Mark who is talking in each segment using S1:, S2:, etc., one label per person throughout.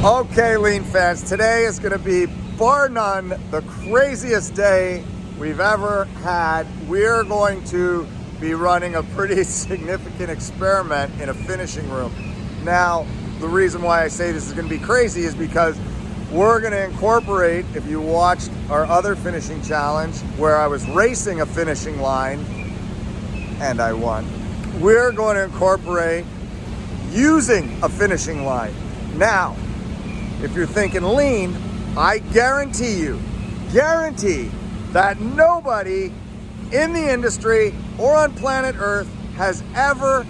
S1: Okay, Lean fans, today is going to be, bar none, the craziest day we've ever had. We're going to be running a pretty significant experiment in a finishing room. Now, the reason why I say this is going to be crazy is because we're going to incorporate, if you watched our other finishing challenge where I was racing a finishing line and I won, we're going to incorporate using a finishing line. Now, if you're thinking lean, I guarantee that nobody in the industry or on planet Earth has ever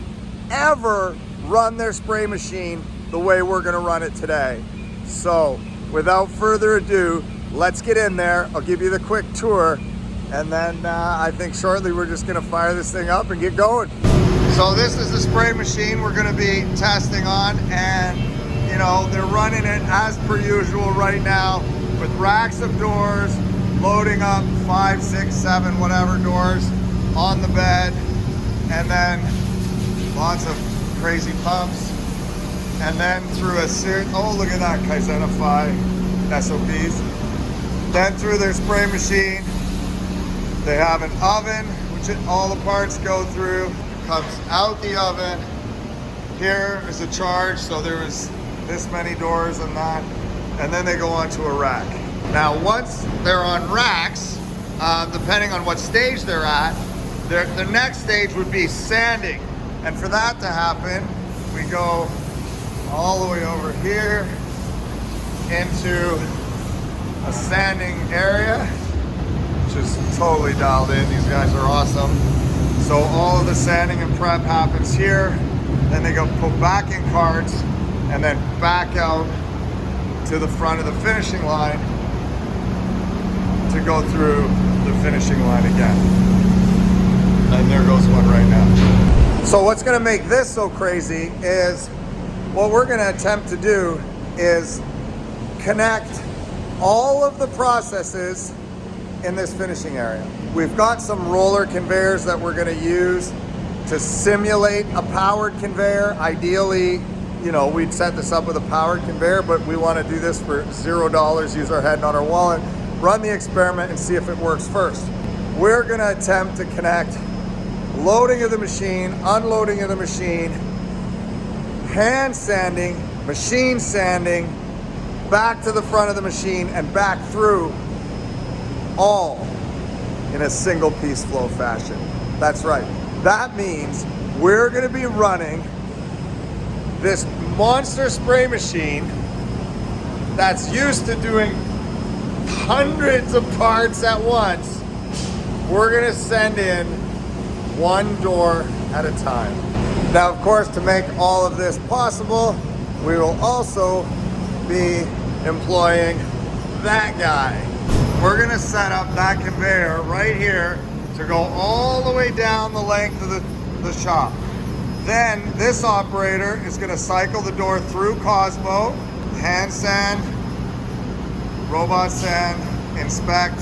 S1: run their spray machine the way we're gonna run it today. So without further ado, let's get in there. I'll give you the quick tour, and then I think shortly we're just gonna fire this thing up and get going. So this is the spray machine we're gonna be testing on, and you know, they're running it as per usual right now with racks of doors, loading up 5, 6, 7, whatever doors on the bed, and then lots of crazy pumps, and then through a series, oh look at that, Kaizenify SOPs. Then through their spray machine, they have an oven, which all the parts go through, comes out the oven. Here is a charge, so there is this many doors and that, and then they go onto a rack. Now once they're on racks, depending on what stage they're at, the next stage would be sanding, and for that to happen we go all the way over here into a sanding area, which is totally dialed in. These guys are awesome. So all of the sanding and prep happens here, then they go put back in carts and then back out to the front of the finishing line to go through the finishing line again. And there goes one right now. So what's gonna make this so crazy is what we're gonna attempt to do is connect all of the processes in this finishing area. We've got some roller conveyors that we're gonna use to simulate a powered conveyor. Ideally, you know, we'd set this up with a powered conveyor, but we want to do this for $0, use our head, not our wallet, run the experiment and see if it works first. We're going to attempt to connect loading of the machine, unloading of the machine, hand sanding, machine sanding, back to the front of the machine and back through, all in a single piece flow fashion. That's right. That means we're going to be running this monster spray machine that's used to doing hundreds of parts at once. We're gonna send in one door at a time. Now, of course, to make all of this possible, we will also be employing that guy. We're gonna set up that conveyor right here to go all the way down the length of the shop. Then this operator is going to cycle the door through Cosmo, hand sand, robot sand, inspect,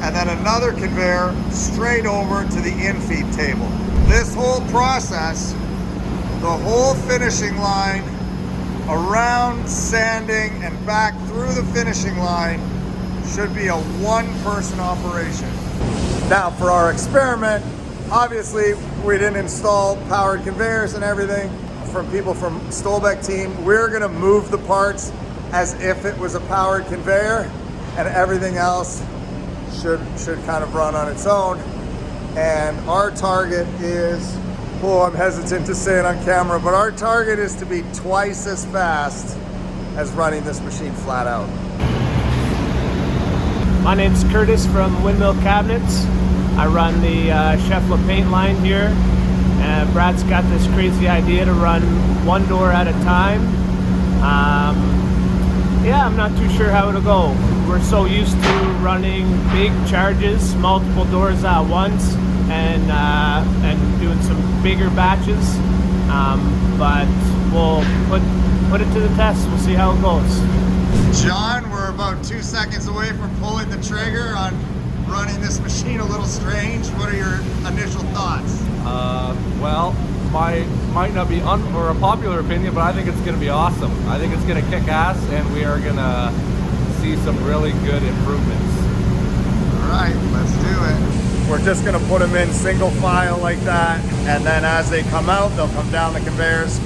S1: and then another conveyor straight over to the infeed table. This whole process, the whole finishing line, around sanding and back through the finishing line, should be a one-person operation. Now for our experiment, obviously, we didn't install powered conveyors and everything. From people from Stolbeck team, we're gonna move the parts as if it was a powered conveyor, and everything else should kind of run on its own. And our target is, oh, I'm hesitant to say it on camera, but our target is to be twice as fast as running this machine flat out.
S2: My name's Curtis from Windmill Cabinets. I run the Sheffler paint line here. Brad's got this crazy idea to run one door at a time. Yeah, I'm not too sure how it'll go. We're so used to running big charges, multiple doors at once, and doing some bigger batches. But we'll put it to the test. We'll see how it goes.
S1: John, we're about 2 seconds away from pulling the trigger on running this machine a little strange. What are your initial thoughts?
S3: Well, might not be or a popular opinion, but I think it's going to be awesome. I think it's going to kick ass, and we are going to see some really good improvements.
S1: All right, let's do it. We're just gonna put them in single file like that, and then as they come out, they'll come down the conveyors.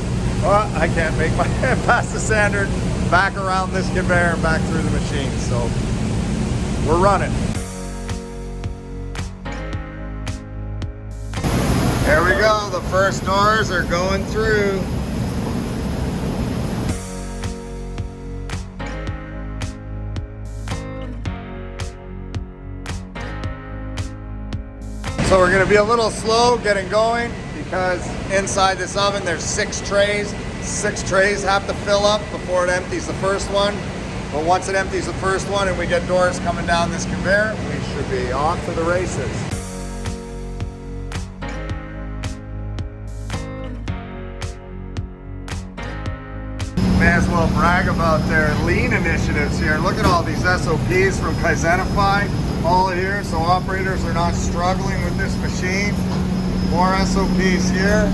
S1: Oh, I can't make my head past the sander, back around this conveyor and back through the machine. So we're running. There we go, the first doors are going through. So we're gonna be a little slow getting going because inside this oven there's 6 trays. 6 trays have to fill up before it empties the first one. But once it empties the first one and we get doors coming down this conveyor, we should be off to the races. May as well brag about their lean initiatives here. Look at all these SOPs from Kaizenify all here, so operators are not struggling with this machine. More SOPs here.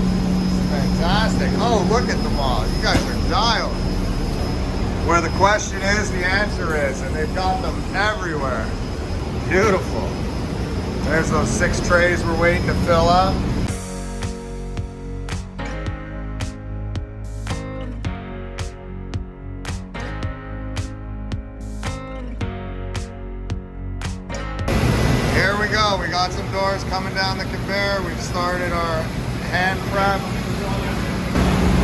S1: Fantastic. Oh, look at them all. You guys are dialed. Where the question is, the answer is, and they've got them everywhere. Beautiful. There's those 6 trays we're waiting to fill up. Here we go, we got some doors coming down the conveyor. We've started our hand prep.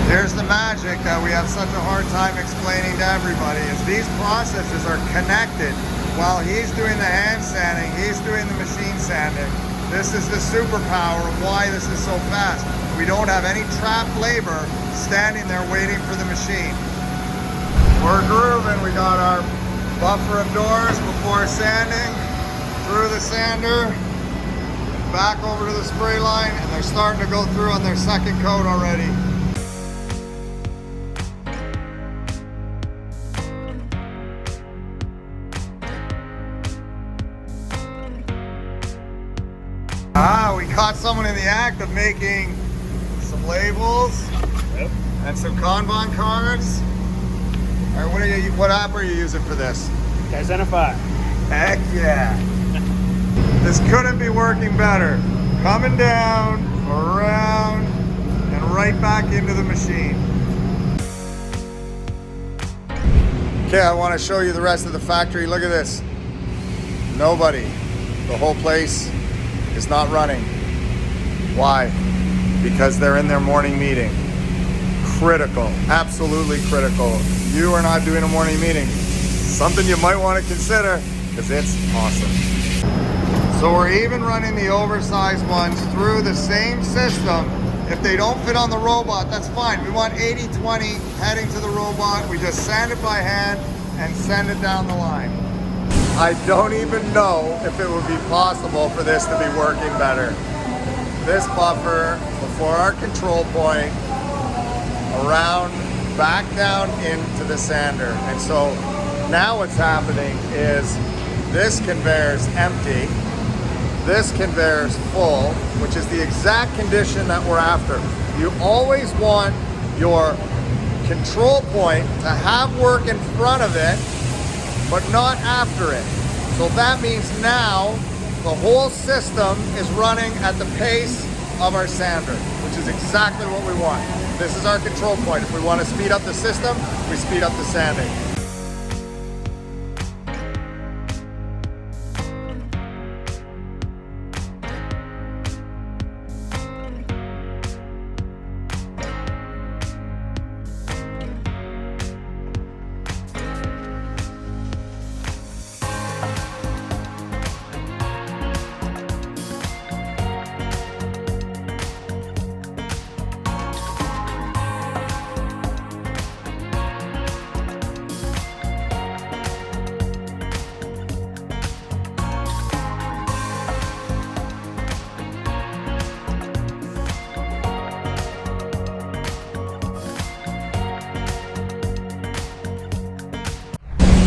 S1: Here's the magic that we have such a hard time explaining to everybody is these processes are connected. While he's doing the hand sanding, he's doing the machine sanding. This is the superpower of why this is so fast. We don't have any trapped labor standing there waiting for the machine. We're grooving. We got our buffer of doors before sanding. Through the sander, back over to the spray line, and they're starting to go through on their second coat already. We caught someone in the act of making some labels.
S2: Yep.
S1: And some Kanban cards. All right, what app are you using for this?
S2: Kaizenify.
S1: Heck yeah. This couldn't be working better. Coming down, around, and right back into the machine. Okay, I want to show you the rest of the factory. Look at this. Nobody. The whole place is not running. Why? Because they're in their morning meeting. Critical, absolutely critical. You are not doing a morning meeting. Something you might want to consider because it's awesome. So we're even running the oversized ones through the same system. If they don't fit on the robot, that's fine. We want 80-20 heading to the robot. We just sand it by hand and send it down the line. I don't even know if it would be possible for this to be working better. This buffer before our control point, around, back down into the sander. And so now what's happening is this conveyor is empty. This conveyor is full, which is the exact condition that we're after. You always want your control point to have work in front of it, but not after it. So that means now the whole system is running at the pace of our sander, which is exactly what we want. This is our control point. If we want to speed up the system, we speed up the sanding.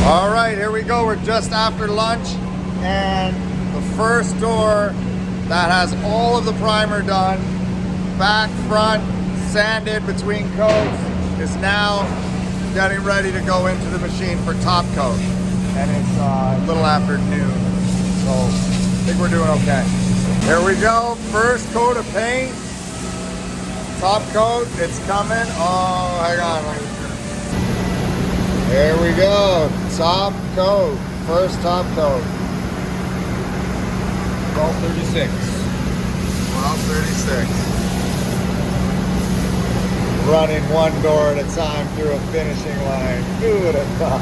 S1: All right, here we go. We're just after lunch, and the first door that has all of the primer done back, front, sanded between coats, is now getting ready to go into the machine for top coat. And it's a little after noon, so I think we're doing okay. Here we go, first coat of paint. Top coat, it's coming. Oh, hang on. Here we go, top coat, first top coat.
S3: 1236.
S1: 1236. Running one door at a time through a finishing line. Who would have thought?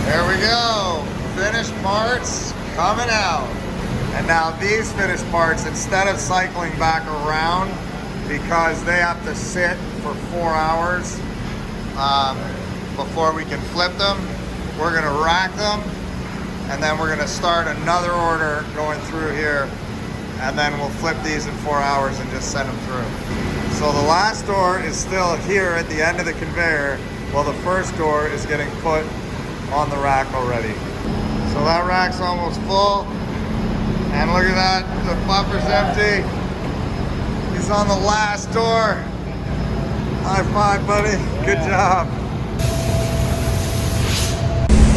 S1: There we go, finished parts coming out. And now these finished parts, instead of cycling back around, because they have to sit for 4 hours before we can flip them, we're gonna rack them, and then we're gonna start another order going through here, and then we'll flip these in 4 hours and just send them through. So the last door is still here at the end of the conveyor, while the first door is getting put on the rack already. So that rack's almost full. And look at that, the buffer's empty. He's on the last door. High five, buddy. Good job.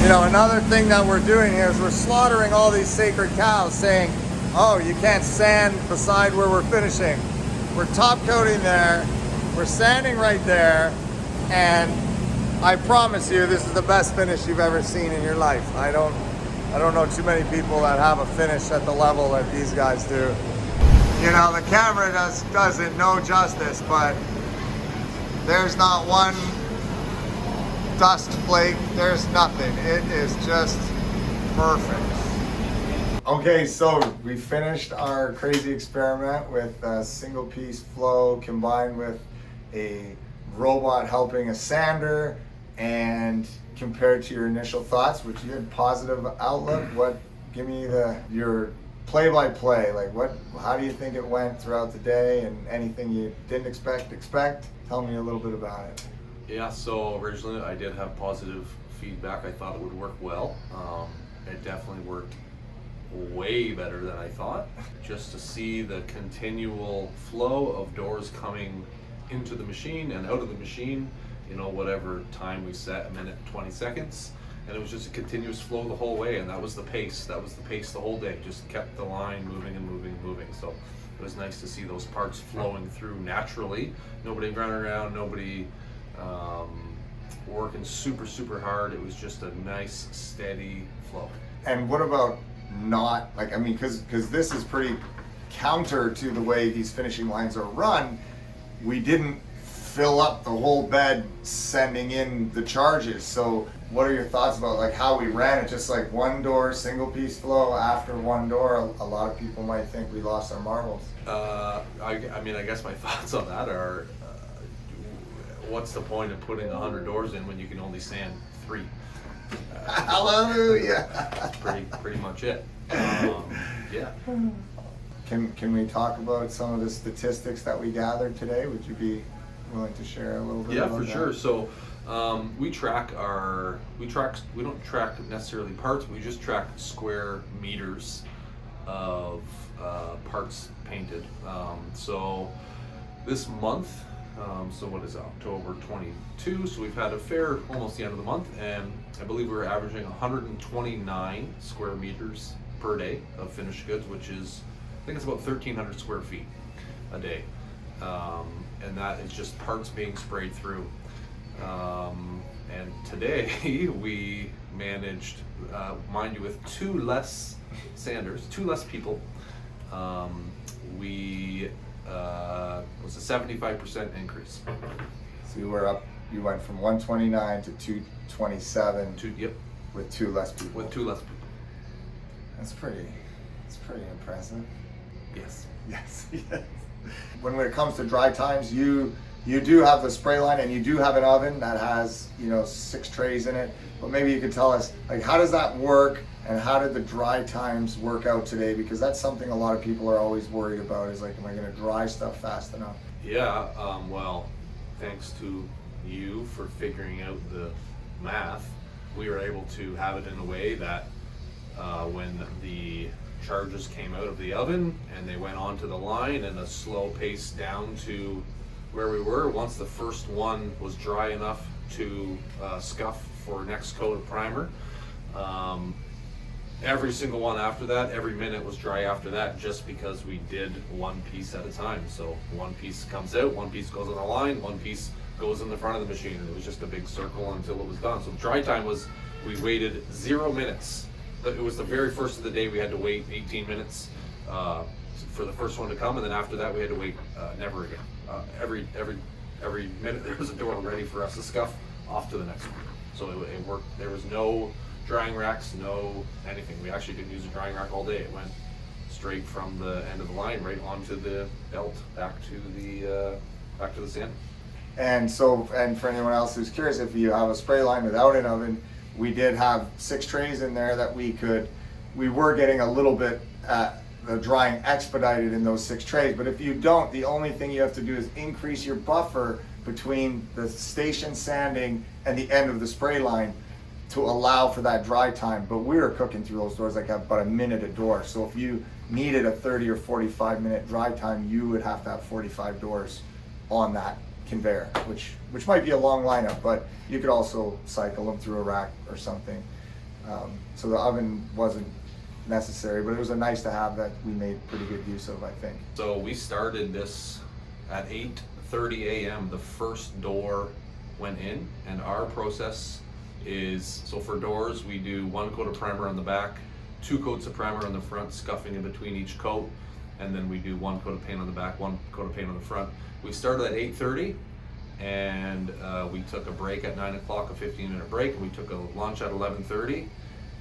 S1: You know, another thing that we're doing here is we're slaughtering all these sacred cows, saying, oh, you can't sand beside where we're finishing. We're top coating there, we're sanding right there, and I promise you, this is the best finish you've ever seen in your life. I don't know too many people that have a finish at the level that these guys do. You know, the camera does it no justice, but there's not one dust flake. There's nothing. It is just perfect. Okay, so we finished our crazy experiment with a single piece flow combined with a robot helping a sander. And compared to your initial thoughts, which you had positive outlook, give me your play-by-play, like how do you think it went throughout the day, and anything you didn't expect? Tell me a little bit about it.
S4: Yeah, so originally I did have positive feedback. I thought it would work well. It definitely worked way better than I thought. Just to see the continual flow of doors coming into the machine and out of the machine, you know, whatever time we set, a minute, 20 seconds. And it was just a continuous flow the whole way, and that was the pace. That was the pace the whole day. Just kept the line moving and moving and moving. So it was nice to see those parts flowing through naturally. Nobody running around, nobody working super, super hard. It was just a nice, steady flow.
S1: And what about not, like, I mean, because this is pretty counter to the way these finishing lines are run. We didn't fill up the whole bed sending in the charges. So what are your thoughts about like how we ran it? Just like one door, single piece flow after one door. A lot of people might think we lost our marbles.
S4: I mean, I guess my thoughts on that are, what's the point of putting 100 doors in when you can only sand 3?
S1: Hallelujah.
S4: That's pretty much it. Yeah.
S1: Can we talk about some of the statistics that we gathered today? Would you be willing to share a little bit
S4: Yeah,
S1: about
S4: for
S1: that?
S4: sure. So we don't track necessarily parts, we just track square meters of parts painted. So this month, so what is it, October 22, so we've had a fair, almost the end of the month, and I believe we're averaging 129 square meters per day of finished goods, which is, I think it's about 1,300 square feet a day. And that is just parts being sprayed through. And today we managed, mind you, with 2 less sanders, 2 less people, we was a 75% increase.
S1: So you went from 129 to 227
S4: Yep,
S1: with 2 less people.
S4: with 2 less people.
S1: That's pretty impressive.
S4: Yes.
S1: Yes, yes. When it comes to dry times, you do have the spray line and you do have an oven that has 6 trays in it. But maybe you could tell us, like, how does that work and how did the dry times work out today? Because that's something a lot of people are always worried about, is like, am I going to dry stuff fast enough?
S4: Yeah, well, thanks to you for figuring out the math, we were able to have it in a way that when the charges came out of the oven and they went onto the line in a slow pace down to where we were, once the first one was dry enough to scuff for next coat of primer, every single one after that, every minute was dry after that, just because we did one piece at a time. So one piece comes out, one piece goes on the line, one piece goes in the front of the machine, and it was just a big circle until it was done. So dry time was, we waited 0 minutes. It was the very first of the day, we had to wait 18 minutes for the first one to come, and then after that we had to wait never again. Every minute there was a door ready for us to scuff off to the next one. So it worked. There was no drying racks, no anything. We actually didn't use a drying rack all day. It went straight from the end of the line right onto the belt back to the sand.
S1: And for anyone else who's curious, if you have a spray line without an oven, we did have 6 trays in there that we were getting a little bit the drying expedited in those 6 trays. But if you don't, the only thing you have to do is increase your buffer between the station sanding and the end of the spray line to allow for that dry time. But we were cooking through those doors like about a minute a door. So if you needed a 30 or 45 minute dry time, you would have to have 45 doors on that conveyor, which might be a long lineup, but you could also cycle them through a rack or something. So the oven wasn't necessary, but it was a nice to have that we made pretty good use of, I think.
S4: So we started this at 8:30 a.m. The first door went in, and our process is, so for doors we do 1 coat of primer on the back, 2 coats of primer on the front, scuffing in between each coat, and then we do 1 coat of paint on the back, 1 coat of paint on the front. We started at 8:30, and we took a break at 9 o'clock, a 15-minute break, and we took a lunch at 11:30,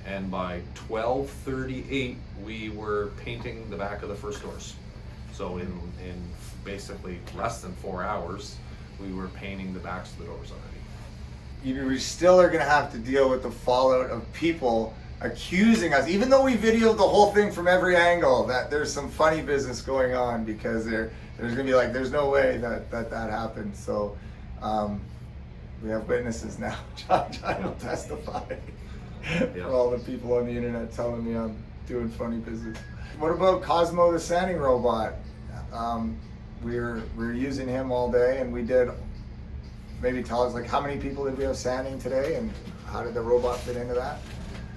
S4: and by 12:38 we were painting the back of the first doors. So in basically less than 4 hours, we were painting the backs of the doors already.
S1: We still are going to have to deal with the fallout of people accusing us, even though we videoed the whole thing from every angle, that there's some funny business going on, because there's going to be like, there's no way that happened. So we have witnesses now. John will testify for all the people on the internet telling me I'm doing funny business. What about Cosmo, the sanding robot? We're using him all day, and we did, maybe tell us, like, how many people did we have sanding today, and how did the robot fit into that?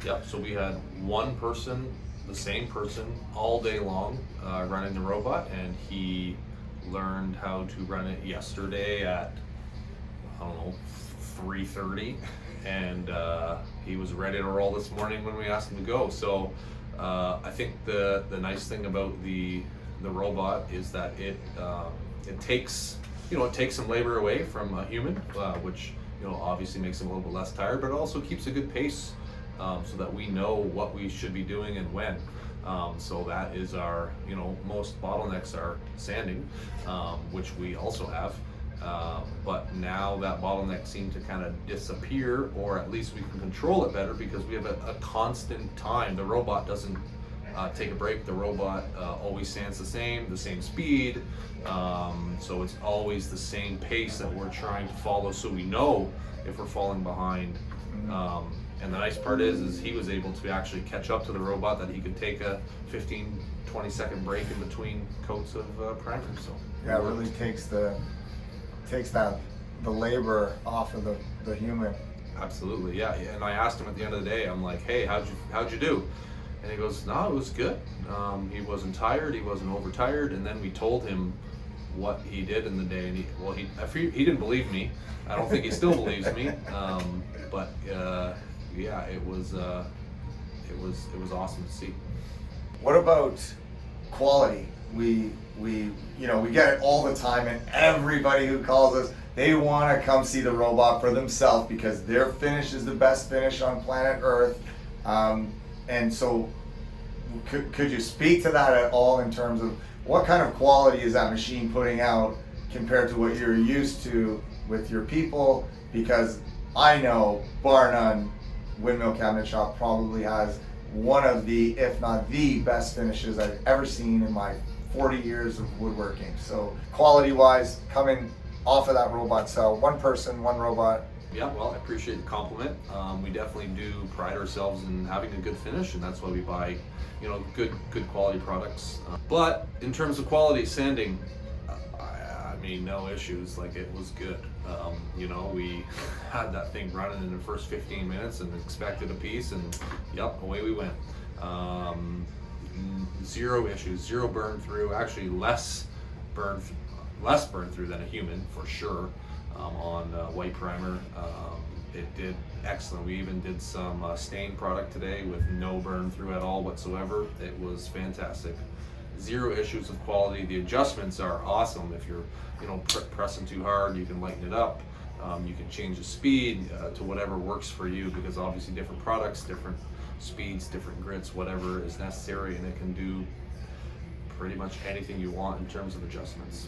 S4: Yep, so we had one person, the same person, all day long running the robot, and he learned how to run it yesterday at, I don't know, 3:30, and he was ready to roll this morning when we asked him to go. So I think the nice thing about the robot is that it takes some labor away from a human, which obviously makes him a little bit less tired, but it also keeps a good pace. So that we know what we should be doing and when. So that is our, most bottlenecks are sanding, which we also have. But now that bottleneck seems to kind of disappear, or at least we can control it better, because we have a constant time. The robot doesn't take a break. The robot always sands the same speed. So it's always the same pace that we're trying to follow, so we know if we're falling behind. And the nice part is he was able to actually catch up to the robot, that he could take a 15-20 second break in between coats of primer. So
S1: yeah, it really takes the labor off of the human.
S4: Absolutely, yeah. And I asked him at the end of the day, I'm like, hey, how'd you do? And he goes, no, it was good. He wasn't tired, he wasn't overtired. And then we told him what he did in the day, and he didn't believe me. I don't think he still believes me. But yeah, it was awesome to see.
S1: What about quality. We get it all the time, and everybody who calls us, they want to come see the robot for themselves because their finish is the best finish on planet Earth. And so, could you speak to that at all in terms of what kind of quality is that machine putting out compared to what you're used to with your people? Because I know, bar none, Windmill Cabinet Shop probably has one of the, if not the best finishes I've ever seen in my 40 years of woodworking. So quality-wise, coming off of that robot cell, one person, one robot.
S4: Yeah, well, I appreciate the compliment. We definitely do pride ourselves in having a good finish, and that's why we buy, good quality products. But in terms of quality sanding, I mean, no issues. Like, it was good. We had that thing running in the first 15 minutes and expected a piece, and yep, away we went. Zero issues, zero burn through. Actually, less burn through than a human for sure. On white primer, it did excellent. We even did some stain product today with no burn through at all whatsoever. It was fantastic. Zero issues with quality. The adjustments are awesome. If you're pressing too hard, you can lighten it up. You can change the speed to whatever works for you, because obviously different products, different speeds, different grits, whatever is necessary, and it can do pretty much anything you want in terms of adjustments.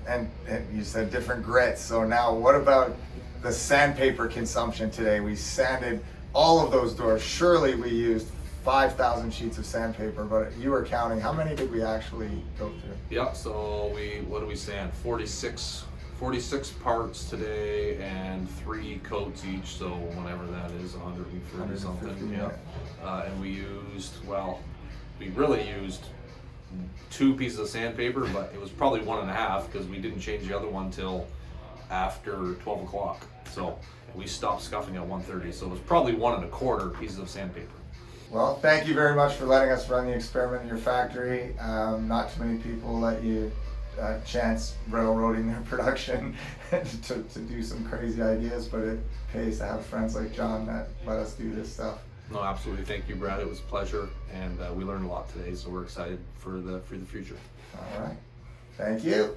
S1: And you said different grits. So now what about the sandpaper consumption today? We sanded all of those doors. Surely we used 5,000 sheets of sandpaper, but you were counting. How many did we actually go through?
S4: Yeah, so what do we sand? 46 parts today and 3 coats each, so whatever that is, 130 something. Yeah. And we really used 2 pieces of sandpaper, but it was probably 1.5 because we didn't change the other one till after 12 o'clock. So we stopped scuffing at 1:30, so it was probably 1.25 pieces of sandpaper.
S1: Well, thank you very much for letting us run the experiment in your factory. Not too many people let you chance railroading their production to do some crazy ideas, but it pays to have friends like John that let us do this stuff.
S4: No, absolutely. Thank you, Brad. It was a pleasure, and we learned a lot today, so we're excited for the future.
S1: All right. Thank you.